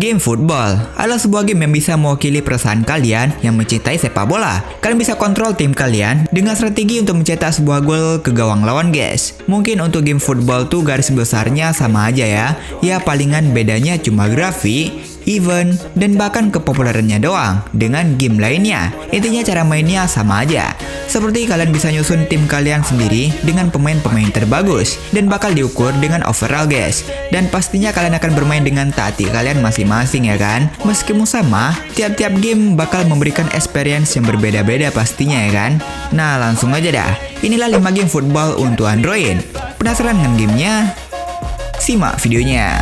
Game football adalah sebuah game yang bisa mewakili perasaan kalian yang mencintai sepak bola. Kalian bisa kontrol tim kalian dengan strategi untuk mencetak sebuah gol ke gawang lawan, guys. Mungkin untuk game football tuh garis besarnya sama aja ya. Ya palingan bedanya cuma grafik, event, dan bahkan kepopulerannya doang dengan game lainnya. Intinya cara mainnya sama aja. Seperti kalian bisa nyusun tim kalian sendiri dengan pemain-pemain terbagus dan bakal diukur dengan overall, guys. Dan pastinya kalian akan bermain dengan taktik kalian masing-masing ya kan. Meskipun sama, tiap-tiap game bakal memberikan experience yang berbeda-beda pastinya ya kan. Nah langsung aja dah. Inilah 5 game football untuk Android. Penasaran dengan gamenya? Simak videonya.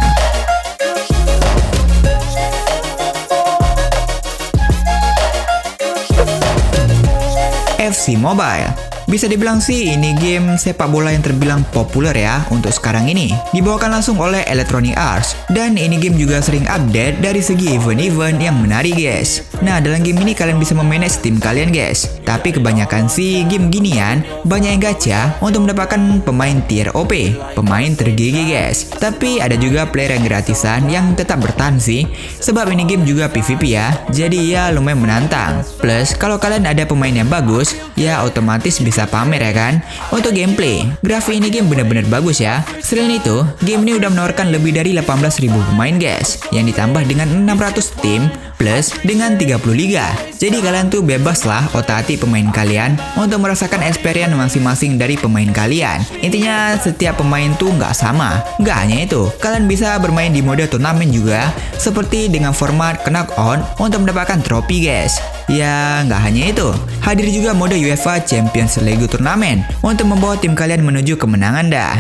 FC Mobile. Bisa dibilang sih ini game sepak bola yang terbilang populer ya untuk sekarang ini. Dibawakan langsung oleh Electronic Arts dan ini game juga sering update dari segi event-event yang menarik, guys. Nah, dalam game ini kalian bisa memanage tim kalian, guys. Tapi kebanyakan sih game ginian banyak yang gacha untuk mendapatkan pemain tier OP, pemain tergigi, guys. Tapi ada juga player yang gratisan yang tetap bertahan sih, sebab ini game juga PvP ya. Jadi ya lumayan menantang. Plus kalau kalian ada pemain yang bagus, ya otomatis bisa pamer ya kan. Untuk gameplay, grafik ini game benar-benar bagus ya. Selain itu, game ini udah menawarkan lebih dari 18.000 pemain, guys, yang ditambah dengan 600 tim plus dengan 30 liga. Jadi kalian tuh bebas lah otak-atik pemain kalian untuk merasakan experience masing-masing dari pemain kalian. Intinya setiap pemain tuh nggak sama. Nggak hanya itu, kalian bisa bermain di mode turnamen juga, seperti dengan format knock-on untuk mendapatkan trofi, guys. Ya nggak hanya itu, hadir juga mode UEFA Champions League turnamen untuk membawa tim kalian menuju kemenangan dah.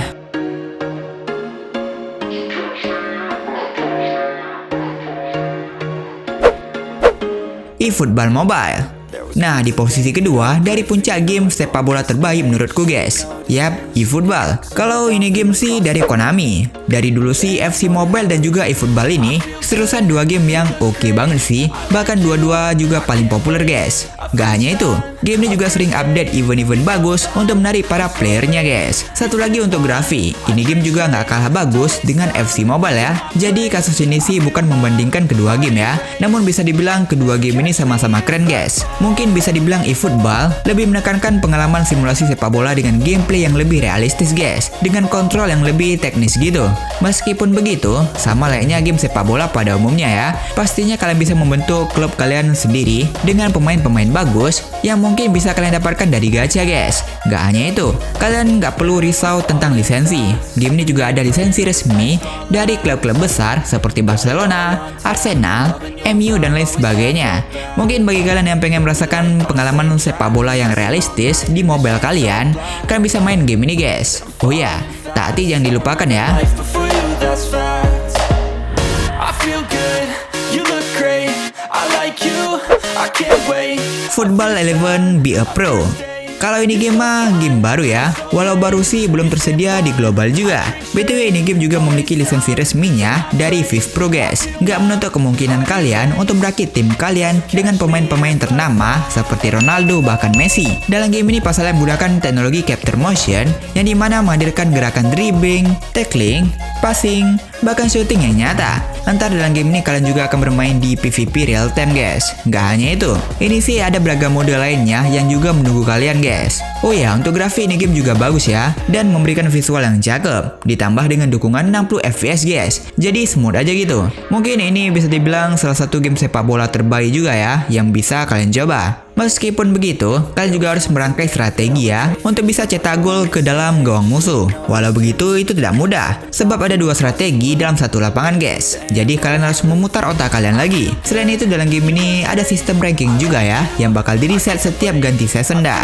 eFootball Mobile. Nah, di posisi kedua dari puncak game sepak bola terbaik menurutku, guys. Yap, eFootball. Kalau ini game sih dari Konami. Dari dulu sih FC Mobile dan juga eFootball ini seriusan dua game yang oke banget sih. Bahkan dua-dua juga paling populer, guys. Gak hanya itu, game ini juga sering update event-event bagus untuk menarik para playernya, guys. Satu lagi untuk grafik, ini game juga nggak kalah bagus dengan FC Mobile ya. Jadi kasus ini sih bukan membandingkan kedua game ya, namun bisa dibilang kedua game ini sama-sama keren, guys. Mungkin bisa dibilang eFootball lebih menekankan pengalaman simulasi sepak bola dengan gameplay yang lebih realistis, guys, dengan kontrol yang lebih teknis gitu. Meskipun begitu, sama layaknya game sepak bola pada umumnya ya, pastinya kalian bisa membentuk klub kalian sendiri dengan pemain-pemain bagus yang mungkin bisa kalian dapatkan dari gacha, guys. Gak hanya itu, kalian gak perlu risau tentang lisensi. Game ini juga ada lisensi resmi dari klub-klub besar seperti Barcelona, Arsenal, MU, dan lain sebagainya. Mungkin bagi kalian yang pengen merasakan pengalaman sepak bola yang realistis di mobile kalian bisa main game ini, guys. Oh ya, taktik jangan dilupakan ya. Football 11 Be a Pro. Kalau ini game mah game baru ya, walau baru sih belum tersedia di global juga. BTW ini game juga memiliki lisensi resminya dari FIFA Pro, guys. Nggak menutup kemungkinan kalian untuk merakit tim kalian dengan pemain-pemain ternama seperti Ronaldo bahkan Messi. Dalam game ini pasalnya menggunakan teknologi capture motion yang dimana menghadirkan gerakan dribbling, tackling, passing, bahkan shooting yang nyata. Ntar dalam game ini kalian juga akan bermain di PvP real time, guys. Nggak hanya itu, ini sih ada beragam mode lainnya yang juga menunggu kalian, guys. Oh ya, untuk grafik ini game juga bagus ya, dan memberikan visual yang cakep, ditambah dengan dukungan 60 fps, guys. Jadi smooth aja gitu. Mungkin ini bisa dibilang salah satu game sepak bola terbaik juga ya, yang bisa kalian coba. Meskipun begitu, kalian juga harus merangkai strategi ya untuk bisa cetak gol ke dalam gawang musuh. Walau begitu, itu tidak mudah, sebab ada dua strategi dalam satu lapangan, guys. Jadi kalian harus memutar otak kalian lagi. Selain itu, dalam game ini ada sistem ranking juga ya, yang bakal di reset setiap ganti season dah.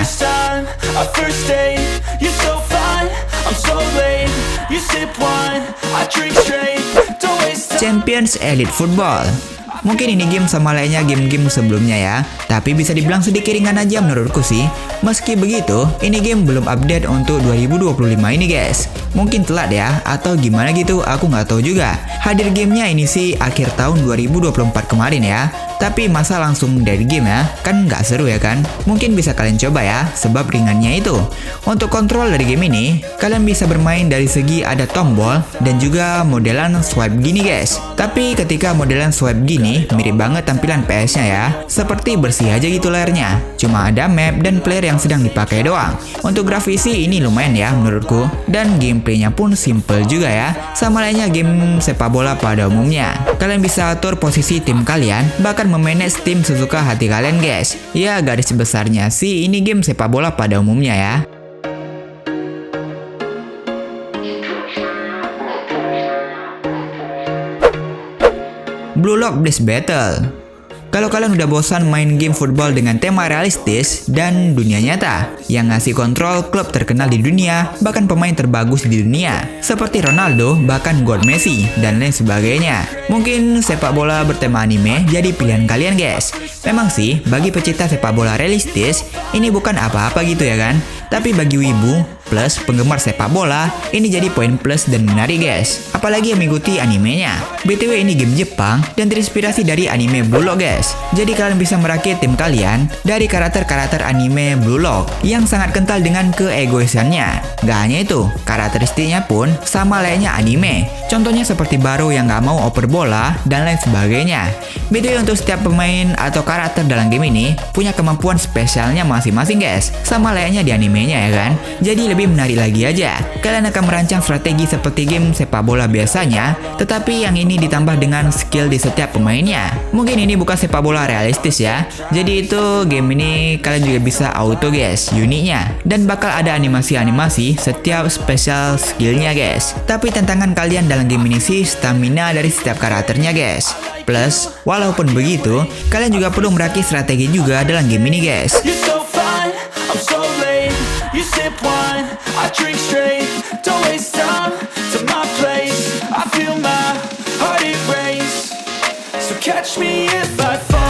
Champions Elite Football. Mungkin ini game sama layaknya game-game sebelumnya ya, tapi bisa dibilang sedikit ringan aja menurutku sih. Meski begitu, ini game belum update untuk 2025 ini, guys. Mungkin telat ya, atau gimana gitu, aku nggak tahu juga. Hadir gamenya ini sih akhir tahun 2024 kemarin ya. Tapi masa langsung dari game ya? Kan nggak seru ya kan? Mungkin bisa kalian coba ya, sebab ringannya itu. Untuk kontrol dari game ini, kalian bisa bermain dari segi ada tombol dan juga modelan swipe gini guys. Tapi ketika modelan swipe gini, mirip banget tampilan PS-nya ya. Seperti bersih aja gitu layarnya. Cuma ada map dan player yang sedang dipakai doang. Untuk grafisi ini lumayan ya menurutku. Dan gameplaynya pun simple juga ya. Sama lainnya game sepak bola pada umumnya. Kalian bisa atur posisi tim kalian, bahkan memanage tim sesuka hati kalian guys. Ya garis besarnya sih ini game sepak bola pada umumnya ya. Blue Lock Blast Battle. Kalau kalian udah bosan main game football dengan tema realistis dan dunia nyata yang ngasih kontrol klub terkenal di dunia, bahkan pemain terbagus di dunia seperti Ronaldo, bahkan God Messi dan lain sebagainya, mungkin sepak bola bertema anime jadi pilihan kalian guys. Memang sih bagi pecinta sepak bola realistis ini bukan apa-apa gitu ya kan, tapi bagi wibu plus penggemar sepak bola ini jadi poin plus dan menarik guys, apalagi yang mengikuti animenya. BTW ini game Jepang dan terinspirasi dari anime Blue Lock guys. Jadi kalian bisa merakit tim kalian dari karakter-karakter anime Blue Lock yang sangat kental dengan keegoisannya. Gak hanya itu, karakteristiknya pun sama layaknya anime. Contohnya seperti Baro yang gak mau oper bola dan lain sebagainya. BTW untuk setiap pemain atau karakter dalam game ini punya kemampuan spesialnya masing-masing guys, sama layaknya di animenya ya kan. Jadi lebih menarik lagi aja. Kalian akan merancang strategi seperti game sepak bola biasanya, tetapi yang ini ditambah dengan skill di setiap pemainnya. Mungkin ini bukan sepak bola realistis ya. Jadi itu game ini kalian juga bisa auto guys uniknya, dan bakal ada animasi-animasi setiap special skillnya guys. Tapi tantangan kalian dalam game ini sih stamina dari setiap karakternya guys. Plus, walaupun begitu, kalian juga perlu merakit strategi juga dalam game ini guys. You sip wine, I drink straight. Don't waste time to my place. I feel my heart erase. So catch me if I fall.